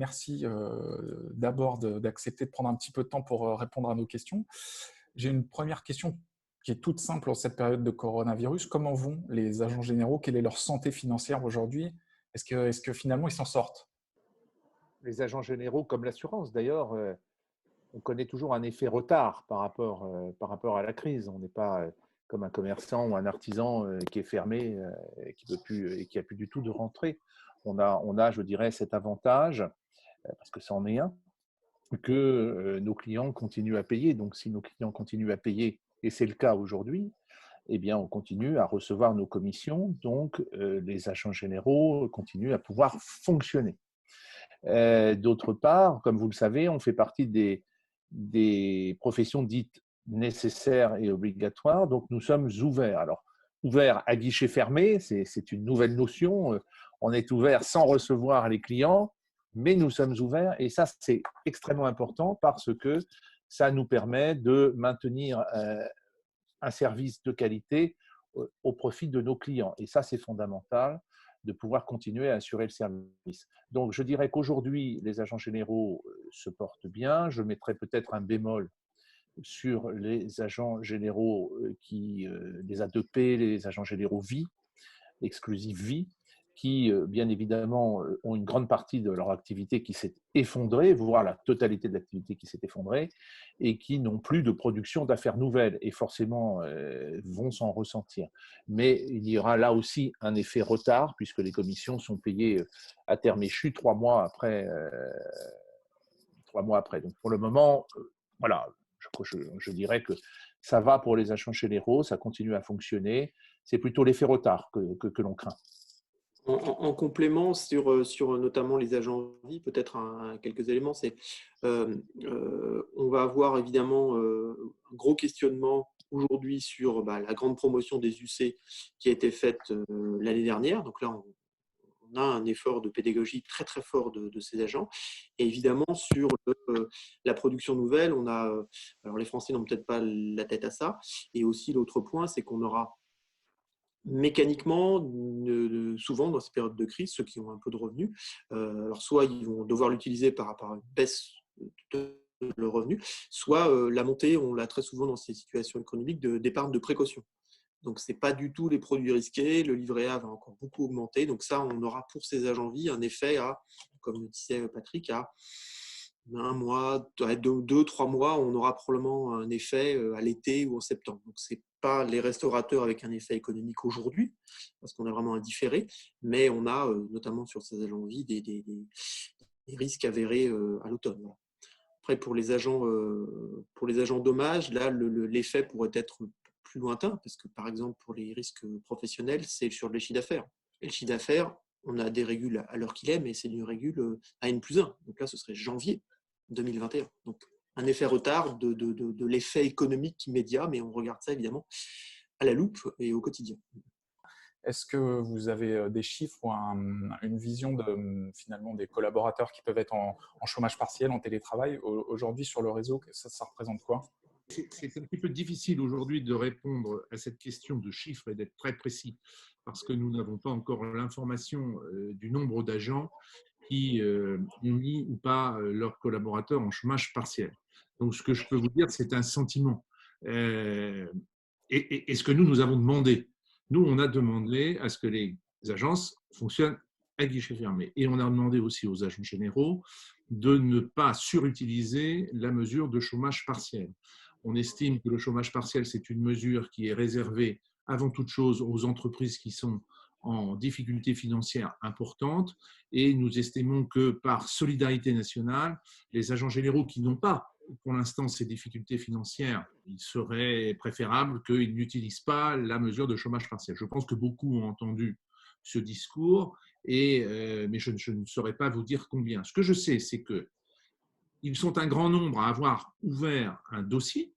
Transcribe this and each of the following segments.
merci d'abord d'accepter de prendre un petit peu de temps pour répondre à nos questions. J'ai une première question qui est toute simple en cette période de coronavirus. Comment vont les agents généraux? Quelle est leur santé financière aujourd'hui? Est-ce que finalement ils s'en sortent? Les agents généraux, comme l'assurance d'ailleurs, on connaît toujours un effet retard par rapport à la crise. On n'est pas comme un commerçant ou un artisan qui est fermé et qui peut plus, et qui n'a plus du tout de rentrée. On a, je dirais, cet avantage, parce que ça en est un, que nos clients continuent à payer. Donc, si nos clients continuent à payer, et c'est le cas aujourd'hui, eh bien, on continue à recevoir nos commissions. Donc, les agents généraux continuent à pouvoir fonctionner. D'autre part, comme vous le savez, on fait partie des professions dites nécessaires et obligatoires, donc nous sommes ouverts. Alors, ouverts à guichet fermé, c'est une nouvelle notion. On est ouvert sans recevoir les clients, mais nous sommes ouverts et ça, c'est extrêmement important parce que ça nous permet de maintenir un service de qualité au profit de nos clients. Et ça, c'est fondamental de pouvoir continuer à assurer le service. Donc, je dirais qu'aujourd'hui, les agents généraux se portent bien. Je mettrai peut-être un bémol sur les agents généraux les A2P, les agents généraux vie, exclusive vie, qui, bien évidemment, ont une grande partie de leur activité qui s'est effondrée, voire la totalité de l'activité qui s'est effondrée, et qui n'ont plus de production d'affaires nouvelles, et forcément vont s'en ressentir. Mais il y aura là aussi un effet retard, puisque les commissions sont payées à terme échu 3 mois après. 3 mois après. Donc pour le moment, voilà, je dirais que ça va pour les agents généraux, ça continue à fonctionner. C'est plutôt l'effet retard que l'on craint. En complément sur notamment les agents vie, peut-être quelques éléments, c'est on va avoir évidemment un gros questionnement aujourd'hui sur la grande promotion des UC qui a été faite l'année dernière. Donc là, on a un effort de pédagogie très très fort de ces agents. Et évidemment, sur la production nouvelle, on a, alors les Français n'ont peut-être pas la tête à ça. Et aussi l'autre point, c'est qu'on aura mécaniquement, souvent dans ces périodes de crise, ceux qui ont un peu de revenus, alors soit ils vont devoir l'utiliser par rapport à une baisse de le revenu, soit la montée, on l'a très souvent dans ces situations économiques, d'épargne de précaution. Donc, ce n'est pas du tout les produits risqués. Le livret A va encore beaucoup augmenter. Donc, ça, on aura pour ces agents vie un effet comme le disait Patrick, à un mois, 2, 3 mois, on aura probablement un effet à l'été ou en septembre. Donc, ce n'est pas les restaurateurs avec un effet économique aujourd'hui, parce qu'on a vraiment un différé, mais on a, notamment sur ces agents vie, des risques avérés à l'automne. Voilà. Après, pour les agents dommages, là, l'effet pourrait être plus lointain, parce que par exemple, pour les risques professionnels, c'est sur le chiffre d'affaires. Et le chiffre d'affaires, on a des régules à l'heure qu'il est, mais c'est une régule à N+1. Donc là, ce serait janvier 2021. Donc, un effet retard de l'effet économique immédiat, mais on regarde ça évidemment à la loupe et au quotidien. Est-ce que vous avez des chiffres ou une vision finalement des collaborateurs qui peuvent être en chômage partiel, en télétravail aujourd'hui sur le réseau? Ça représente quoi? C'est un petit peu difficile aujourd'hui de répondre à cette question de chiffres et d'être très précis parce que nous n'avons pas encore l'information du nombre d'agents qui ont mis ou pas leurs collaborateurs en chômage partiel. Donc, ce que je peux vous dire, c'est un sentiment. Et ce que nous avons demandé, nous, on a demandé à ce que les agences fonctionnent à guichet fermé. Et on a demandé aussi aux agents généraux de ne pas surutiliser la mesure de chômage partiel. On estime que le chômage partiel, c'est une mesure qui est réservée avant toute chose aux entreprises qui sont en difficulté financière importante et nous estimons que par solidarité nationale, les agents généraux qui n'ont pas pour l'instant ces difficultés financières, il serait préférable qu'ils n'utilisent pas la mesure de chômage partiel. Je pense que beaucoup ont entendu ce discours, mais je ne saurais pas vous dire combien. Ce que je sais, c'est qu'ils sont un grand nombre à avoir ouvert un dossier,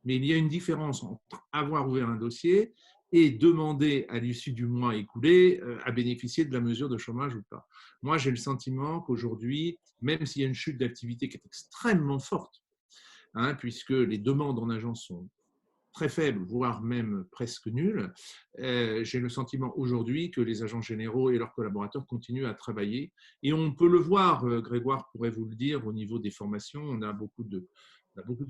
mais il y a une différence entre avoir ouvert un dossier et demander à l'issue du mois écoulé à bénéficier de la mesure de chômage ou pas. Moi, j'ai le sentiment qu'aujourd'hui, même s'il y a une chute d'activité qui est extrêmement forte, puisque les demandes en agence sont très faible, voire même presque nul, j'ai le sentiment aujourd'hui que les agents généraux et leurs collaborateurs continuent à travailler. Et on peut le voir, Grégoire pourrait vous le dire, au niveau des formations. On a beaucoup de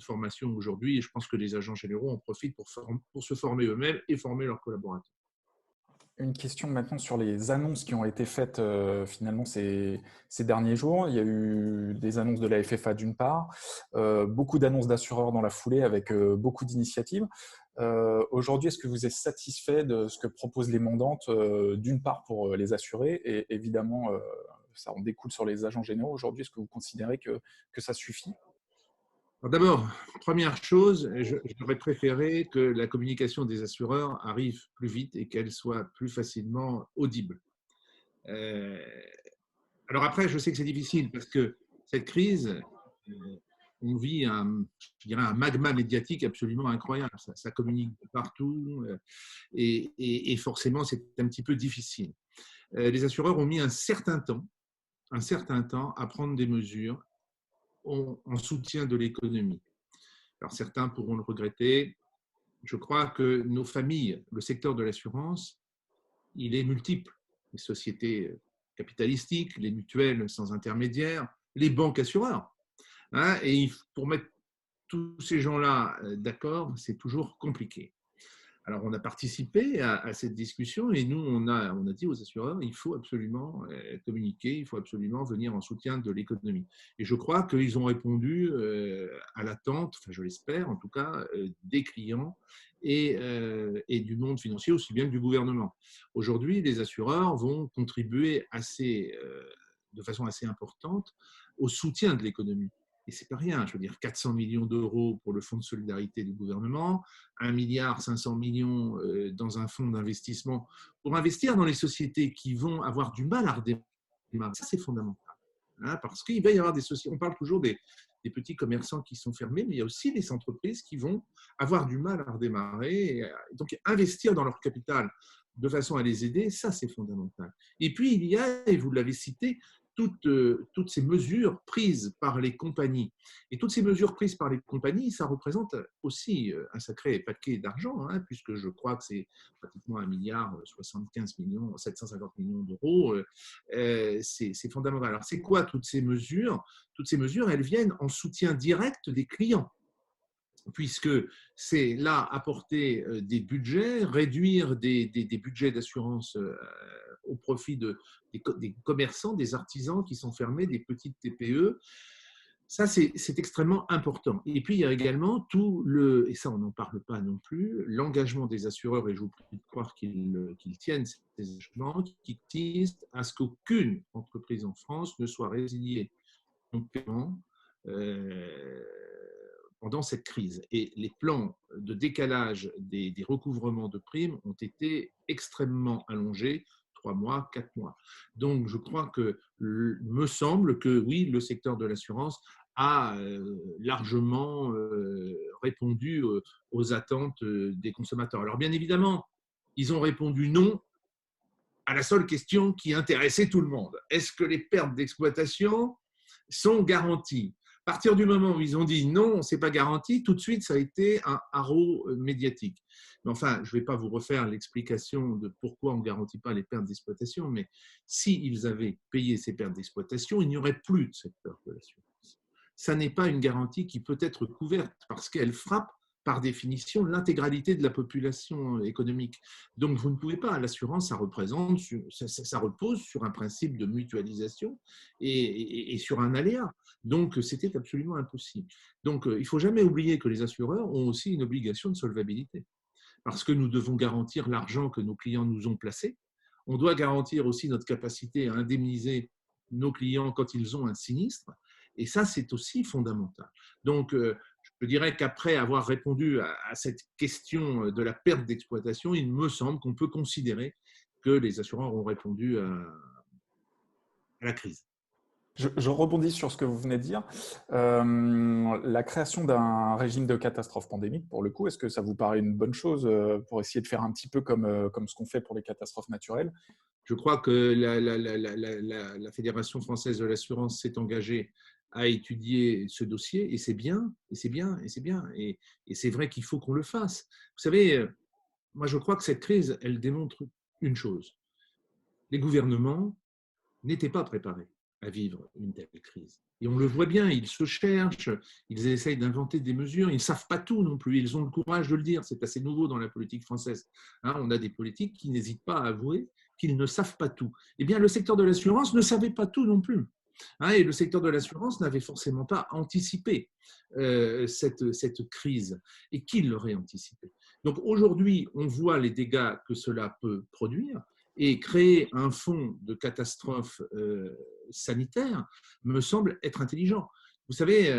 formations aujourd'hui et je pense que les agents généraux en profitent pour se former eux-mêmes et former leurs collaborateurs. Une question maintenant sur les annonces qui ont été faites finalement ces derniers jours. Il y a eu des annonces de la FFA d'une part, beaucoup d'annonces d'assureurs dans la foulée avec beaucoup d'initiatives. Aujourd'hui, est-ce que vous êtes satisfait de ce que proposent les mandantes d'une part pour les assurés et évidemment, ça en découle sur les agents généraux. Aujourd'hui, est-ce que vous considérez que ça suffit? D'abord, première chose, j'aurais préféré que la communication des assureurs arrive plus vite et qu'elle soit plus facilement audible. Alors après, je sais que c'est difficile parce que cette crise, on vit je dirais un magma médiatique absolument incroyable. Ça communique de partout et forcément, c'est un petit peu difficile. Les assureurs ont mis un certain temps à prendre des mesures en soutien de l'économie. Alors certains pourront le regretter. Je crois que nos familles, le secteur de l'assurance, il est multiple. Les sociétés capitalistiques, les mutuelles sans intermédiaire, les banques assureurs. Et pour mettre tous ces gens-là d'accord, c'est toujours compliqué. Alors, on a participé à cette discussion et nous, on a dit aux assureurs, il faut absolument communiquer, il faut absolument venir en soutien de l'économie. Et je crois qu'ils ont répondu à l'attente, enfin je l'espère en tout cas, des clients et du monde financier, aussi bien que du gouvernement. Aujourd'hui, les assureurs vont contribuer de façon assez importante au soutien de l'économie. Et ce n'est pas rien, je veux dire 400 millions d'euros pour le fonds de solidarité du gouvernement, 1,5 milliard dans un fonds d'investissement pour investir dans les sociétés qui vont avoir du mal à redémarrer. Ça, c'est fondamental. Parce qu'il va y avoir des sociétés, on parle toujours des petits commerçants qui sont fermés, mais il y a aussi des entreprises qui vont avoir du mal à redémarrer. Et donc, investir dans leur capital de façon à les aider, ça, c'est fondamental. Et puis, il y a, et vous l'avez cité, toutes ces mesures prises par les compagnies. Et toutes ces mesures prises par les compagnies, ça représente aussi un sacré paquet d'argent, puisque je crois que c'est pratiquement 1,75 milliard, 750 millions d'euros. C'est fondamental. Alors, c'est quoi toutes ces mesures? Toutes ces mesures, elles viennent en soutien direct des clients, puisque c'est là apporter des budgets, réduire des budgets d'assurance au profit des commerçants, des artisans qui sont fermés, des petites TPE. Ça, c'est extrêmement important. Et puis, il y a également et ça, on n'en parle pas non plus, l'engagement des assureurs, et je vous prie de croire qu'ils tiennent ces engagements, qui consistent à ce qu'aucune entreprise en France ne soit résiliée en paiement pendant cette crise. Et les plans de décalage des recouvrements de primes ont été extrêmement allongés, 3 mois, 4 mois. Donc, je crois me semble que oui, le secteur de l'assurance a largement répondu aux attentes des consommateurs. Alors, bien évidemment, ils ont répondu non à la seule question qui intéressait tout le monde. Est-ce que les pertes d'exploitation sont garanties? À partir du moment où ils ont dit non, ce n'est pas garanti, tout de suite, ça a été un haro médiatique. Mais enfin, je ne vais pas vous refaire l'explication de pourquoi on ne garantit pas les pertes d'exploitation, mais s'ils avaient payé ces pertes d'exploitation, il n'y aurait plus de secteur de l'assurance. Ça n'est pas une garantie qui peut être couverte parce qu'elle frappe par définition l'intégralité de la population économique. Donc, vous ne pouvez pas. L'assurance, ça repose sur un principe de mutualisation et sur un aléa. Donc, c'était absolument impossible. Donc, il ne faut jamais oublier que les assureurs ont aussi une obligation de solvabilité parce que nous devons garantir l'argent que nos clients nous ont placé. On doit garantir aussi notre capacité à indemniser nos clients quand ils ont un sinistre. Et ça, c'est aussi fondamental. Donc, je dirais qu'après avoir répondu à cette question de la perte d'exploitation, il me semble qu'on peut considérer que les assureurs ont répondu à la crise. Je rebondis sur ce que vous venez de dire. La création d'un régime de catastrophe pandémique, pour le coup, est-ce que ça vous paraît une bonne chose pour essayer de faire un petit peu comme ce qu'on fait pour les catastrophes naturelles? Je crois que la Fédération française de l'assurance s'est engagée à étudier ce dossier et c'est bien, et c'est bien, et c'est bien. Et c'est vrai qu'il faut qu'on le fasse. Vous savez, moi je crois que cette crise, elle démontre une chose. Les gouvernements n'étaient pas préparés à vivre une telle crise. Et on le voit bien, ils se cherchent, ils essayent d'inventer des mesures, ils ne savent pas tout non plus, ils ont le courage de le dire, c'est assez nouveau dans la politique française. Hein, on a des politiques qui n'hésitent pas à avouer qu'ils ne savent pas tout. Eh bien, le secteur de l'assurance ne savait pas tout non plus. Hein, et le secteur de l'assurance n'avait forcément pas anticipé cette crise. Et qui l'aurait anticipé? Donc aujourd'hui, on voit les dégâts que cela peut produire. Et créer un fonds de catastrophe sanitaire me semble être intelligent. Vous savez,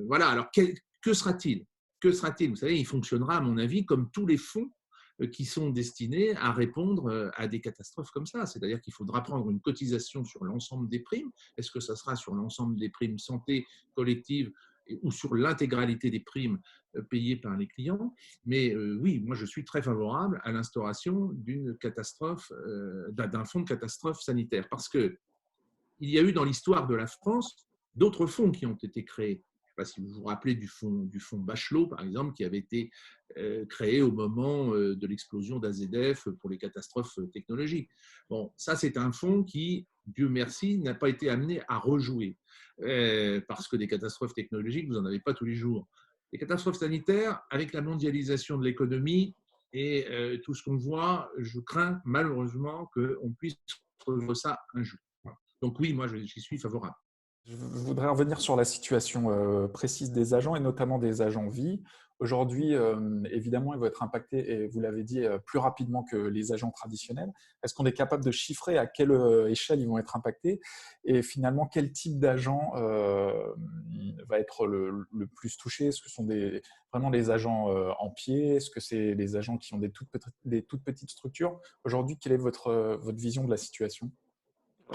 voilà, alors que sera-t-il? Que sera-t-il? Vous savez, il fonctionnera, à mon avis, comme tous les fonds qui sont destinés à répondre à des catastrophes comme ça. C'est-à-dire qu'il faudra prendre une cotisation sur l'ensemble des primes. Est-ce que ça sera sur l'ensemble des primes santé collectives ou sur l'intégralité des primes payées par les clients? Mais oui, moi je suis très favorable à l'instauration d'une catastrophe, d'un fonds de catastrophe sanitaire, parce que il y a eu dans l'histoire de la France d'autres fonds qui ont été créés. Je ne sais pas si vous vous rappelez du fonds Bachelot, par exemple, qui avait été créé au moment de l'explosion d'AZF pour les catastrophes technologiques. Bon, ça, c'est un fonds qui, Dieu merci, n'a pas été amené à rejouer, parce que des catastrophes technologiques, vous n'en avez pas tous les jours. Les catastrophes sanitaires, avec la mondialisation de l'économie et tout ce qu'on voit, je crains malheureusement qu'on puisse revivre ça un jour. Donc oui, moi, j'y suis favorable. Je voudrais revenir sur la situation précise des agents et notamment des agents vie. Aujourd'hui, évidemment, ils vont être impactés, et vous l'avez dit, plus rapidement que les agents traditionnels. Est-ce qu'on est capable de chiffrer à quelle échelle ils vont être impactés? Et finalement, quel type d'agent va être le plus touché? Est-ce que ce sont vraiment les agents en pied? Est-ce que c'est les agents qui ont des toutes petites structures? Aujourd'hui, quelle est votre vision de la situation?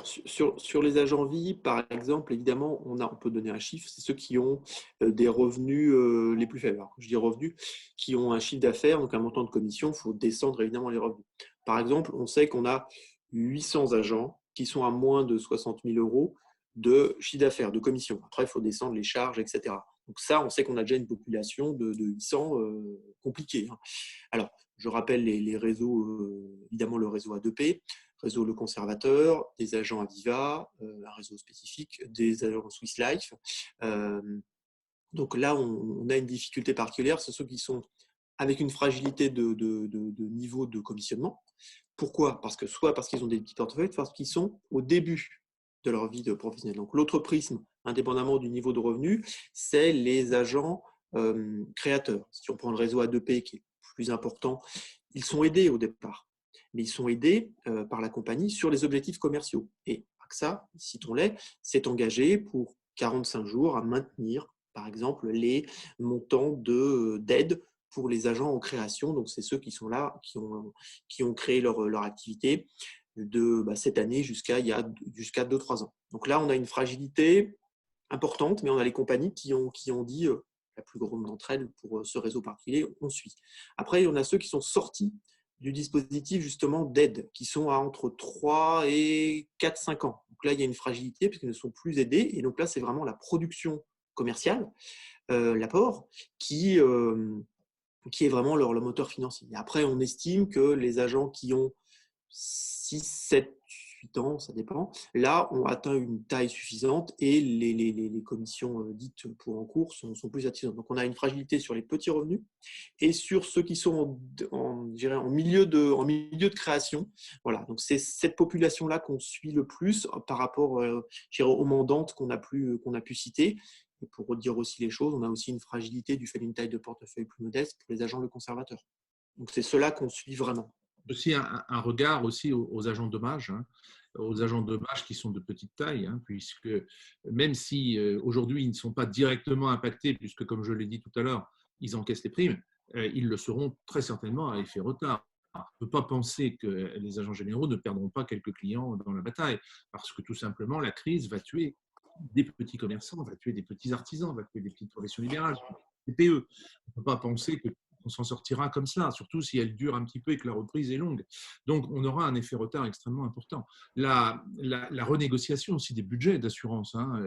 Sur les agents vie, par exemple, évidemment, on peut donner un chiffre, c'est ceux qui ont des revenus les plus faibles. Alors, je dis revenus, qui ont un chiffre d'affaires, donc un montant de commission, il faut descendre évidemment les revenus. Par exemple, on sait qu'on a 800 agents qui sont à moins de 60 000 euros de chiffre d'affaires, de commission. Après, il faut descendre les charges, etc. Donc ça, on sait qu'on a déjà une population de 800 compliquée. Alors, je rappelle les réseaux, évidemment le réseau A2P, réseau Le Conservateur, des agents Aviva, un réseau spécifique, des agents Swiss Life. Donc là, on a une difficulté particulière, c'est ceux qui sont avec une fragilité de niveau de commissionnement. Pourquoi? Parce qu'ils ont des petits portefeuilles, parce qu'ils sont au début de leur vie de professionnel. Donc l'autre prisme, indépendamment du niveau de revenu, c'est les agents créateurs. Si on prend le réseau A2P qui est plus important, ils sont aidés au départ. Mais ils sont aidés par la compagnie sur les objectifs commerciaux. Et AXA, citons-les, s'est engagé pour 45 jours à maintenir, par exemple, les montants d'aide pour les agents en création. Donc, c'est ceux qui sont là, qui ont créé leur activité de cette année jusqu'à 2-3 ans. Donc là, on a une fragilité importante, mais on a les compagnies qui ont dit, la plus grande d'entre elles, pour ce réseau particulier, on suit. Après, on a ceux qui sont sortis du dispositif justement d'aide, qui sont à entre 3 et 4-5 ans. Donc là, il y a une fragilité puisqu'ils ne sont plus aidés. Et donc là, c'est vraiment la production commerciale, l'apport, qui est vraiment le moteur financier. Et après, on estime que les agents qui ont 6, 7, 8 ans, ça dépend, là, ont atteint une taille suffisante et les commissions dites pour en cours sont plus satisfaisantes. Donc, on a une fragilité sur les petits revenus et sur ceux qui sont en milieu de création. Voilà, donc c'est cette population-là qu'on suit le plus par rapport aux mandantes qu'on a pu citer. Et pour dire aussi les choses, on a aussi une fragilité du fait d'une taille de portefeuille plus modeste pour les agents le conservateur. Donc, c'est cela qu'on suit vraiment. Aussi un regard aussi aux agents de dommages, hein, aux agents de dommages qui sont de petite taille, hein, puisque même si aujourd'hui ils ne sont pas directement impactés, puisque comme je l'ai dit tout à l'heure, ils encaissent les primes, ils le seront très certainement à effet retard. On ne peut pas penser que les agents généraux ne perdront pas quelques clients dans la bataille, parce que tout simplement la crise va tuer des petits commerçants, va tuer des petits artisans, va tuer des petites professions libérales, des TPE. On ne peut pas penser que on s'en sortira comme cela, surtout si elle dure un petit peu et que la reprise est longue. Donc, on aura un effet retard extrêmement important. La renégociation aussi des budgets d'assurance, hein,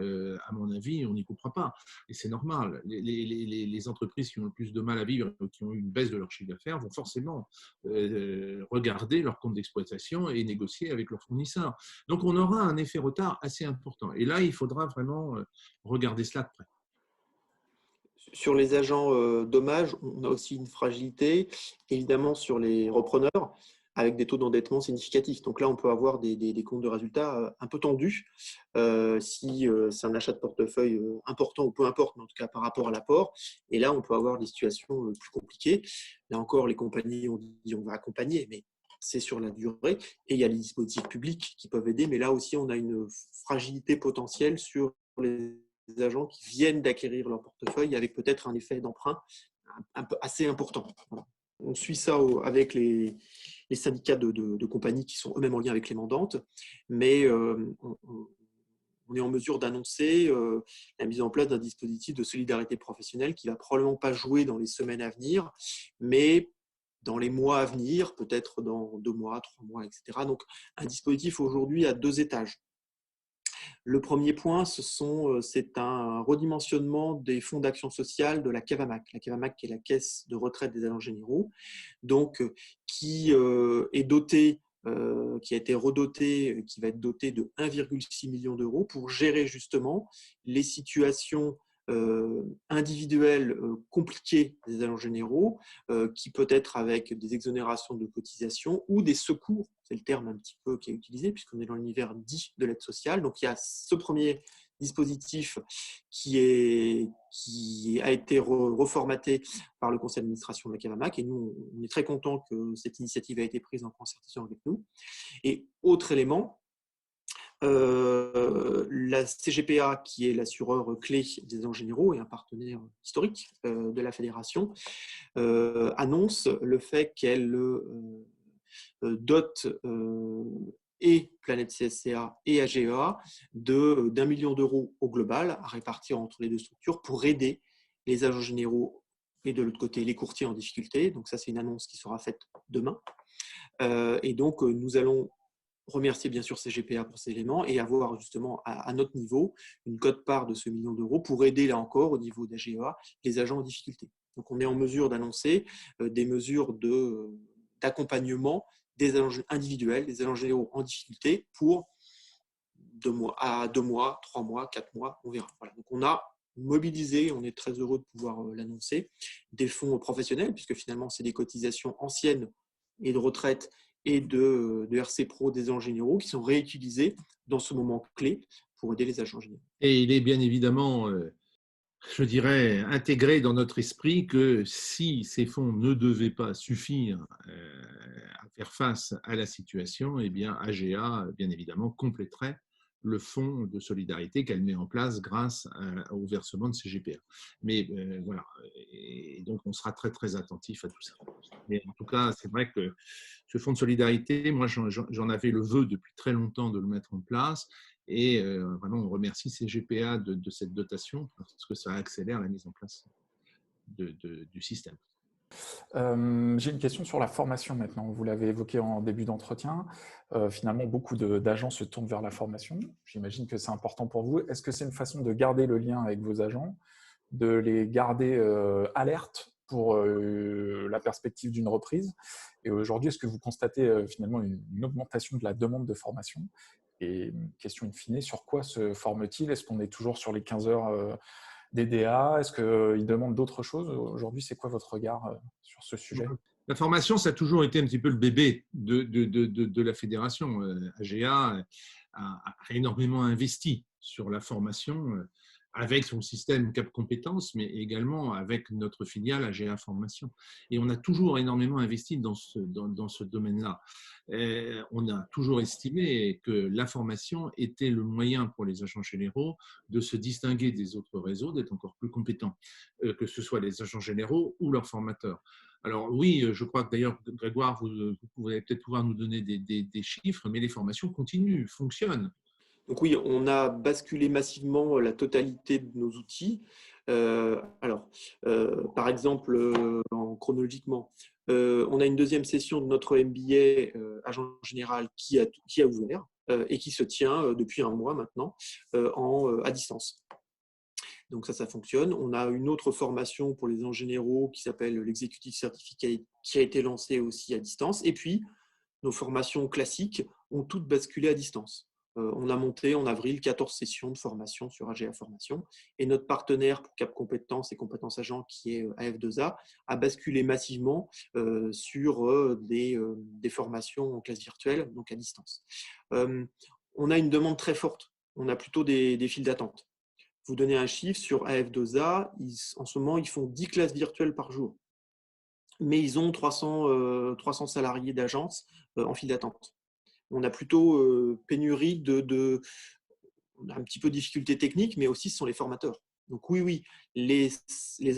à mon avis, on n'y coupera pas. Et c'est normal. Les entreprises qui ont le plus de mal à vivre, qui ont eu une baisse de leur chiffre d'affaires, vont forcément regarder leur compte d'exploitation et négocier avec leurs fournisseurs. Donc, on aura un effet retard assez important. Et là, il faudra vraiment regarder cela de près. Sur les agents dommages, on a aussi une fragilité, évidemment, sur les repreneurs, avec des taux d'endettement significatifs. Donc là, on peut avoir des comptes de résultats un peu tendus si c'est un achat de portefeuille important ou peu importe, mais en tout cas par rapport à l'apport. Et là, on peut avoir des situations plus compliquées. Là encore, les compagnies ont dit on va accompagner, mais c'est sur la durée. Et il y a les dispositifs publics qui peuvent aider, mais là aussi, on a une fragilité potentielle sur les agents qui viennent d'acquérir leur portefeuille avec peut-être un effet d'emprunt un peu assez important. Voilà. On suit ça avec les syndicats de compagnies qui sont eux-mêmes en lien avec les mandantes, mais on est en mesure d'annoncer la mise en place d'un dispositif de solidarité professionnelle qui ne va probablement pas jouer dans les semaines à venir, mais dans les mois à venir, peut-être dans 2 mois, 3 mois, etc. Donc, un dispositif aujourd'hui à 2 étages. Le premier point, c'est un redimensionnement des fonds d'action sociale de la CAVAMAC. La CAVAMAC qui est la caisse de retraite des agents généraux, donc qui est dotée, qui a été redotée, qui va être dotée de 1,6 million d'euros pour gérer justement les situations individuelles compliquées des agents généraux, qui peut être avec des exonérations de cotisations ou des secours, c'est le terme un petit peu qui est utilisé puisqu'on est dans l'univers dit de l'aide sociale. Donc il y a ce premier dispositif qui a été reformaté par le conseil d'administration de la CAVAMAC et nous on est très contents que cette initiative a été prise en concertation avec nous. Et autre élément, la CGPA, qui est l'assureur clé des agents généraux et un partenaire historique de la fédération, annonce le fait qu'elle dote et Planète CSCA et AGEA d'1 million d'euros au global à répartir entre les 2 structures pour aider les agents généraux et de l'autre côté les courtiers en difficulté. Donc ça, c'est une annonce qui sera faite demain. Et donc, nous allons remercier bien sûr CGPA pour ces éléments et avoir justement à notre niveau une quote-part de ce 1 million d'euros pour aider là encore au niveau d'AGEA les agents en difficulté. Donc on est en mesure d'annoncer des mesures d'accompagnement des agents individuels, des agents généraux en difficulté pour 2 mois, 3 mois, 4 mois, on verra. Voilà. Donc on a mobilisé, on est très heureux de pouvoir l'annoncer, des fonds professionnels puisque finalement c'est des cotisations anciennes et de retraite et de RC Pro des agents généraux qui sont réutilisés dans ce moment clé pour aider les agents généraux. Et il est bien évidemment, je dirais, intégré dans notre esprit que si ces fonds ne devaient pas suffire à faire face à la situation, eh bien AGA, bien évidemment, compléterait le fonds de solidarité qu'elle met en place grâce au versement de CGPA. Mais voilà, et donc on sera très très attentif à tout ça. Mais en tout cas, c'est vrai que ce fonds de solidarité, moi j'en avais le vœu depuis très longtemps de le mettre en place. Et vraiment, on remercie CGPA de cette dotation parce que ça accélère la mise en place du système. J'ai une question sur la formation maintenant. Vous l'avez évoqué en début d'entretien. Finalement, beaucoup d'agents se tournent vers la formation. J'imagine que c'est important pour vous. Est-ce que c'est une façon de garder le lien avec vos agents, de les garder alertes pour la perspective d'une reprise? Et aujourd'hui, est-ce que vous constatez finalement une augmentation de la demande de formation? Et question in fine, sur quoi se forme-t-il? Est-ce qu'on est toujours sur les 15 heures DDA? Est-ce qu'ils demandent d'autres choses? Aujourd'hui, c'est quoi votre regard sur ce sujet? La formation, ça a toujours été un petit peu le bébé de la fédération. AGA a énormément investi sur la formation avec son système Cap Compétences, mais également avec notre filiale AGA Formation. Et on a toujours énormément investi dans ce domaine-là. On a toujours estimé que la formation était le moyen pour les agents généraux de se distinguer des autres réseaux, d'être encore plus compétents, que ce soit les agents généraux ou leurs formateurs. Alors oui, je crois que d'ailleurs, Grégoire, vous allez peut-être pouvoir nous donner des chiffres, mais les formations continuent, fonctionnent. Donc oui, on a basculé massivement la totalité de nos outils. Par exemple, chronologiquement, on a une deuxième session de notre MBA agent général qui a ouvert et qui se tient depuis un mois maintenant à distance. Donc ça fonctionne. On a une autre formation pour les agents généraux qui s'appelle l'Executive Certificate qui a été lancée aussi à distance. Et puis, nos formations classiques ont toutes basculé à distance. On a monté en avril 14 sessions de formation sur AGA Formation et notre partenaire pour Cap Compétences et Compétences Agents qui est AF2A a basculé massivement sur des formations en classe virtuelle, donc à distance. On a une demande très forte. On a plutôt des files d'attente. Vous donnez un chiffre sur AF2A, en ce moment, ils font 10 classes virtuelles par jour. Mais ils ont 300 salariés d'agence en file d'attente. On a plutôt pénurie on a un petit peu de difficultés techniques, mais aussi ce sont les formateurs. Donc oui, les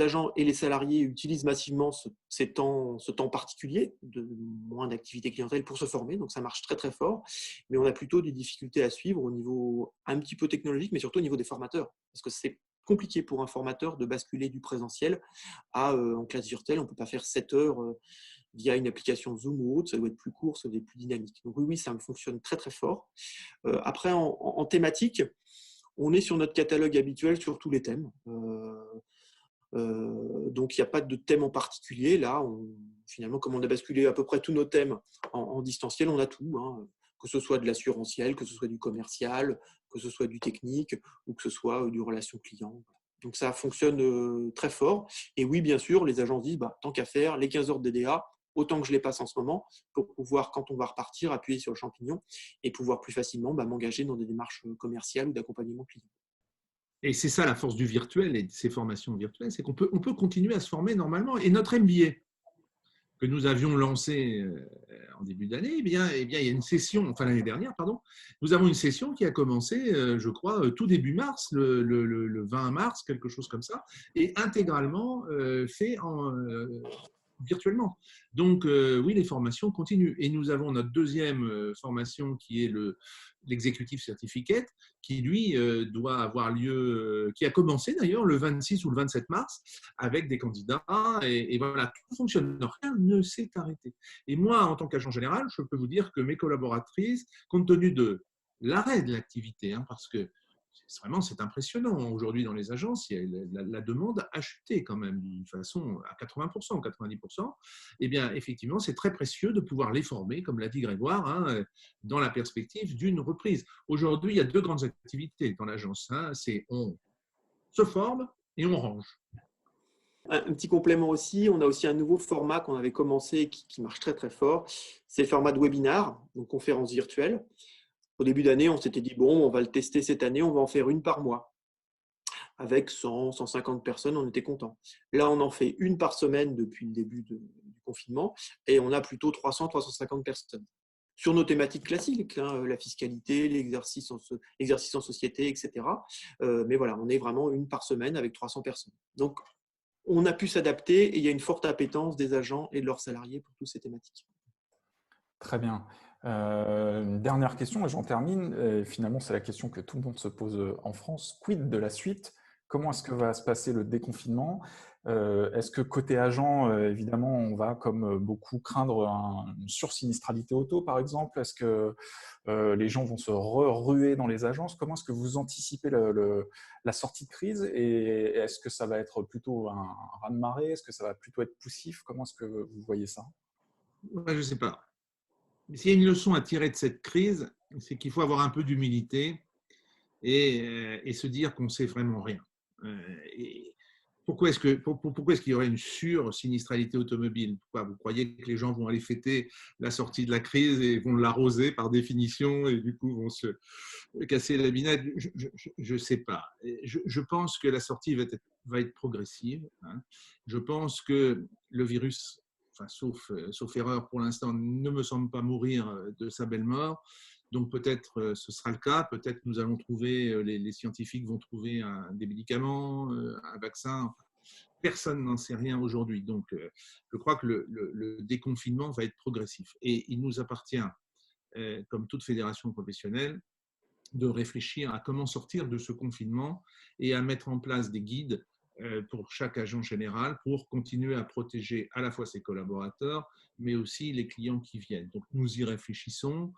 agents et les salariés utilisent massivement ce temps particulier de moins d'activité clientèle pour se former, donc ça marche très très fort, mais on a plutôt des difficultés à suivre au niveau un petit peu technologique, mais surtout au niveau des formateurs, parce que c'est compliqué pour un formateur de basculer du présentiel en classe virtuelle. On ne peut pas faire 7 heures via une application Zoom ou autre, ça doit être plus court, ça doit être plus dynamique. Donc oui, ça me fonctionne très très fort. Après, en thématique, on est sur notre catalogue habituel sur tous les thèmes. Donc, il n'y a pas de thème en particulier. Là, finalement, comme on a basculé à peu près tous nos thèmes en distanciel, on a tout, hein, que ce soit de l'assurantiel, que ce soit du commercial, que ce soit du technique ou que ce soit du relation client. Donc, ça fonctionne très fort. Et oui, bien sûr, les agences disent, tant qu'à faire, les 15 heures de DDA, autant que je les passe en ce moment, pour pouvoir, quand on va repartir, appuyer sur le champignon et pouvoir plus facilement m'engager dans des démarches commerciales ou d'accompagnement client. Et c'est ça la force du virtuel et de ces formations virtuelles, c'est qu'on peut continuer à se former normalement. Et notre MBA que nous avions lancé en début d'année, il y a une session, enfin l'année dernière, pardon, nous avons une session qui a commencé, je crois, tout début mars, le 20 mars, quelque chose comme ça, et intégralement fait virtuellement. Donc, oui, les formations continuent. Et nous avons notre deuxième formation qui est l'executive certificate, qui lui doit avoir lieu, qui a commencé d'ailleurs le 26 ou le 27 mars avec des candidats. Et voilà, tout fonctionne. Rien ne s'est arrêté. Et moi, en tant qu'agent général, je peux vous dire que mes collaboratrices, compte tenu de l'arrêt de l'activité, parce que c'est impressionnant. Aujourd'hui, dans les agences, la demande a chuté quand même d'une façon à 80% ou 90%. Eh bien, effectivement, c'est très précieux de pouvoir les former, comme l'a dit Grégoire, dans la perspective d'une reprise. Aujourd'hui, il y a deux grandes activités dans l'agence. C'est on se forme et on range. Un petit complément aussi, on a aussi un nouveau format qu'on avait commencé et qui marche très très fort. C'est le format de webinar, donc conférence virtuelle. Au début d'année, on s'était dit, bon, on va le tester cette année, on va en faire une par mois. Avec 100, 150 personnes, on était content. Là, on en fait une par semaine depuis le début du confinement et on a plutôt 300, 350 personnes. Sur nos thématiques classiques, la fiscalité, l'exercice en société, etc. Mais voilà, on est vraiment une par semaine avec 300 personnes. Donc, on a pu s'adapter et il y a une forte appétence des agents et de leurs salariés pour toutes ces thématiques. Très bien. Une dernière question et j'en termine. Et finalement, c'est la question que tout le monde se pose en France. Quid de la suite? Comment est-ce que va se passer le déconfinement? Est-ce que côté agent, évidemment, on va, comme beaucoup, craindre une sursinistralité auto, par exemple? Est-ce que les gens vont se ruer dans les agences? Comment est-ce que vous anticipez la sortie de crise? Et est-ce que ça va être plutôt un raz-de-marée? Est-ce que ça va plutôt être poussif? Comment est-ce que vous voyez ça? Je ne sais pas. S'il y a une leçon à tirer de cette crise, c'est qu'il faut avoir un peu d'humilité et se dire qu'on ne sait vraiment rien. Et pourquoi est-ce qu'il y aurait une sur-sinistralité automobile? Pourquoi vous croyez que les gens vont aller fêter la sortie de la crise et vont l'arroser par définition et du coup vont se casser la binette? Je ne sais pas. Je pense que la sortie va être progressive. Je pense que le virus, sauf erreur pour l'instant, ne me semble pas mourir de sa belle mort. Donc peut-être ce sera le cas, peut-être nous allons trouver, les scientifiques vont trouver des médicaments, un vaccin. Personne n'en sait rien aujourd'hui. Donc je crois que le déconfinement va être progressif. Et il nous appartient, comme toute fédération professionnelle, de réfléchir à comment sortir de ce confinement et à mettre en place des guides pour chaque agent général pour continuer à protéger à la fois ses collaborateurs, mais aussi les clients qui viennent. Donc, nous y réfléchissons.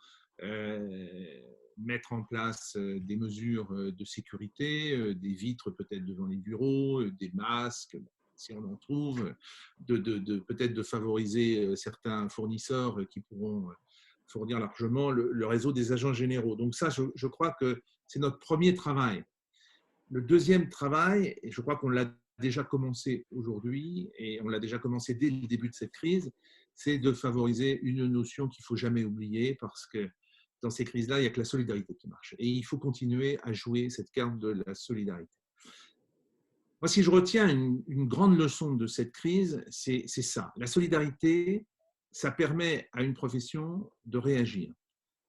Mettre en place des mesures de sécurité, des vitres peut-être devant les bureaux, des masques, si on en trouve, peut-être de favoriser certains fournisseurs qui pourront fournir largement le réseau des agents généraux. Donc ça, je crois que c'est notre premier travail. Le deuxième travail, et je crois qu'on l'a déjà commencé aujourd'hui, et on l'a déjà commencé dès le début de cette crise, c'est de favoriser une notion qu'il ne faut jamais oublier, parce que dans ces crises-là, il n'y a que la solidarité qui marche. Et il faut continuer à jouer cette carte de la solidarité. Moi, si je retiens une grande leçon de cette crise, c'est ça. La solidarité, ça permet à une profession de réagir.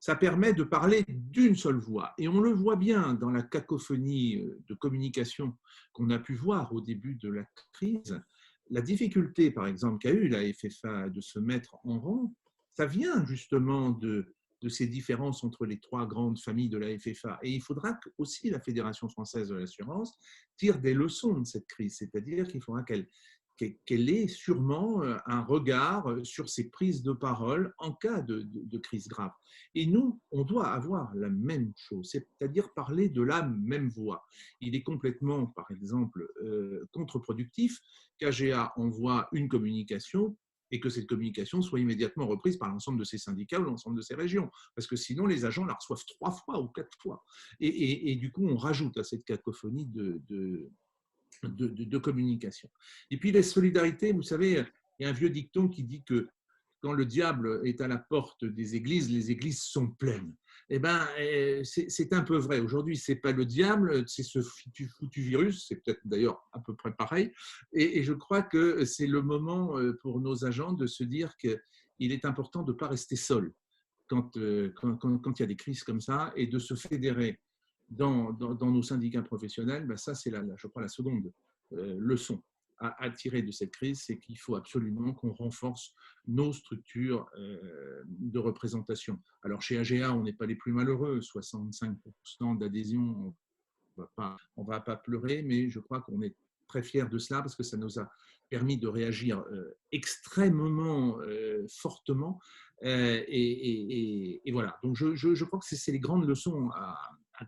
Ça permet de parler d'une seule voix. Et on le voit bien dans la cacophonie de communication qu'on a pu voir au début de la crise. La difficulté, par exemple, qu'a eu la FFA de se mettre en rang, ça vient justement de ces différences entre les trois grandes familles de la FFA. Et il faudra aussi la Fédération française de l'assurance tire des leçons de cette crise, c'est-à-dire qu'il faudra qu'elle ait sûrement un regard sur ses prises de parole en cas de crise grave. Et nous, on doit avoir la même chose, c'est-à-dire parler de la même voix. Il est complètement, par exemple, contre-productif qu'AGA envoie une communication et que cette communication soit immédiatement reprise par l'ensemble de ces syndicats ou l'ensemble de ces régions. Parce que sinon, les agents la reçoivent 3 fois ou 4 fois. Et du coup, on rajoute à cette cacophonie de communication. Et puis, les solidarités, vous savez, il y a un vieux dicton qui dit que quand le diable est à la porte des églises, les églises sont pleines. Eh bien, c'est un peu vrai. Aujourd'hui, ce n'est pas le diable, c'est ce foutu virus, c'est peut-être d'ailleurs à peu près pareil. Et je crois que c'est le moment pour nos agents de se dire qu'il est important de ne pas rester seul quand il y a des crises comme ça et de se fédérer dans nos syndicats professionnels. Ben ça, c'est je crois la seconde leçon à tirer de cette crise, c'est qu'il faut absolument qu'on renforce nos structures de représentation. Alors chez AGA, on n'est pas les plus malheureux, 65% d'adhésion, on ne va pas pleurer, mais je crois qu'on est très fiers de cela parce que ça nous a permis de réagir extrêmement fortement. Et voilà, donc je crois que c'est les grandes leçons à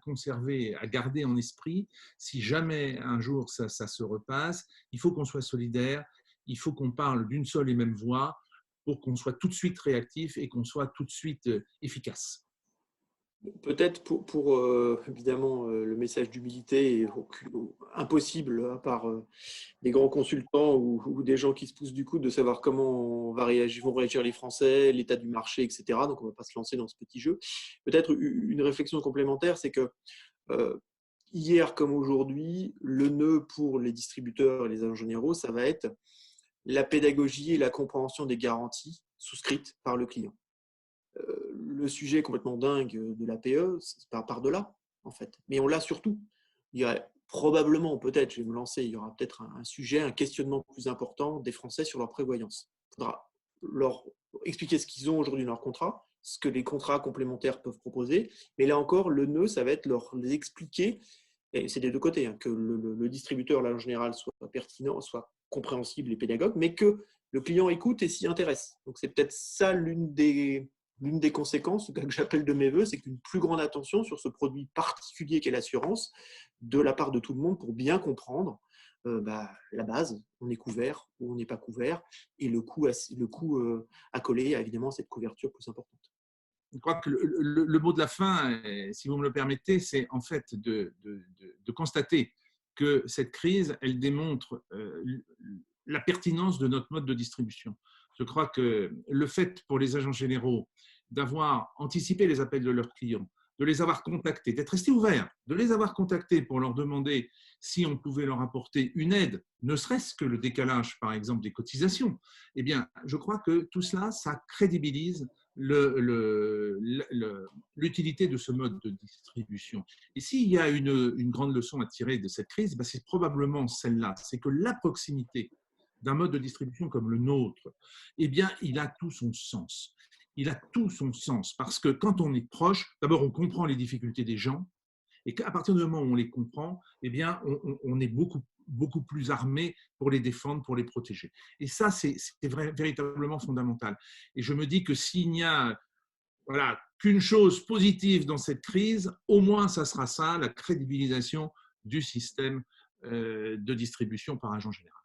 conserver, à garder en esprit. Si jamais un jour ça se repasse, il faut qu'on soit solidaire, il faut qu'on parle d'une seule et même voix pour qu'on soit tout de suite réactif et qu'on soit tout de suite efficace. Peut-être pour évidemment le message d'humilité est impossible à part des grands consultants ou des gens qui se poussent du coude de savoir comment vont réagir les Français, l'état du marché, etc. Donc on ne va pas se lancer dans ce petit jeu. Peut-être une réflexion complémentaire, c'est que hier comme aujourd'hui, le nœud pour les distributeurs et les agents généraux, ça va être la pédagogie et la compréhension des garanties souscrites par le client. Le sujet complètement dingue de l'APE, c'est par de là, en fait. Mais on l'a surtout. Il y a probablement, peut-être, je vais me lancer, il y aura peut-être un sujet, un questionnement plus important des Français sur leur prévoyance. Il faudra leur expliquer ce qu'ils ont aujourd'hui dans leur contrat, ce que les contrats complémentaires peuvent proposer. Mais là encore, le nœud, ça va être leur expliquer, et c'est des deux côtés, hein, que le distributeur, là, en général, soit pertinent, soit compréhensible et pédagogue, mais que le client écoute et s'y intéresse. Donc, c'est peut-être ça l'une des conséquences, que j'appelle de mes voeux, c'est qu'une plus grande attention sur ce produit particulier qu'est l'assurance de la part de tout le monde pour bien comprendre la base, on est couvert ou on n'est pas couvert, et le coût accolé à évidemment cette couverture plus importante. Je crois que le mot de la fin, si vous me le permettez, c'est en fait de constater que cette crise, elle démontre la pertinence de notre mode de distribution. Je crois que le fait pour les agents généraux d'avoir anticipé les appels de leurs clients, de les avoir contactés, d'être restés ouverts, de les avoir contactés pour leur demander si on pouvait leur apporter une aide, ne serait-ce que le décalage, par exemple, des cotisations, eh bien, je crois que tout cela, ça crédibilise l'utilité de ce mode de distribution. Et s'il y a une grande leçon à tirer de cette crise, ben c'est probablement celle-là, c'est que la proximité d'un mode de distribution comme le nôtre, eh bien, il a tout son sens. il a tout son sens. Parce que quand on est proche, d'abord, on comprend les difficultés des gens. Et qu'à partir du moment où on les comprend, eh bien, on est beaucoup plus armé pour les défendre, pour les protéger. Et ça, c'est véritablement fondamental. Et je me dis que s'il n'y a qu'une chose positive dans cette crise, au moins, ça sera ça, la crédibilisation du système de distribution par agent général.